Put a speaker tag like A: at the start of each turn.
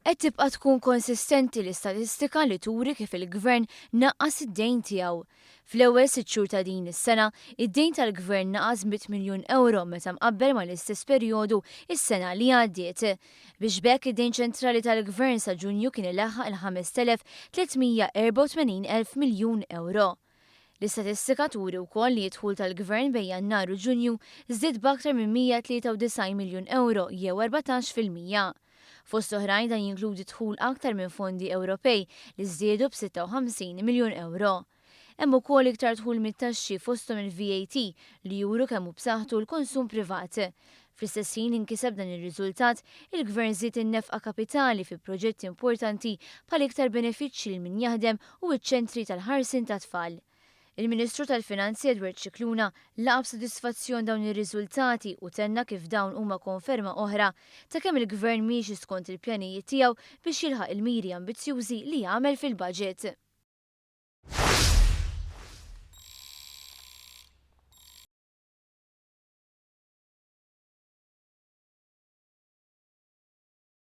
A: Qed tibqa' tkun konsistenti l-istatistika li turi kif il-Gvern naqqas id-dejn tiegħu. Fl-ewwel 6 xhur ta' din is-sena, id-dejn tal-Gvern naqas b'100 miljun euro meta mqabbel mal-istess perjodu is-sena li għaddiet. Biex bekk id-dejn ċentrali tal-Gvern sa' Ġunju kien ilaħħaq il-5,384 miljun euro. L-istatistika turi wkoll li d-dħul tal-Gvern bejn Jannar u Ġunju żdied b'aktar minn 193 miljun euro jew 14%. Fost oħrajn dan jinkludi dħul aktar minn fondi Ewropej li żdiedu b'56 miljun euro. Hemm ukoll iktar dħul mit-taxxi fosthom il-VAT li juru kemm hu b'saħħtu l-konsum privat. Fl-istess ħin inkiseb dan ir-riżultat, il-Gvern żied in-nefqa kapitali fi proġetti importanti bħal iktar benefiċċji lil min jaħdem u ċ-ċentri tal-ħarsin tat-tfal. Il-Ministru tal-Finanzi Edward Scicluna laqab sodisfazzjon dawn ir-riżultati u tenna kif dawn huma konferma oħra ta' kemm il-Gvern miexi skont il-pjanijiet tiegħu biex jilħaq il-miri ambizzjużi li jagħmel fil-budget.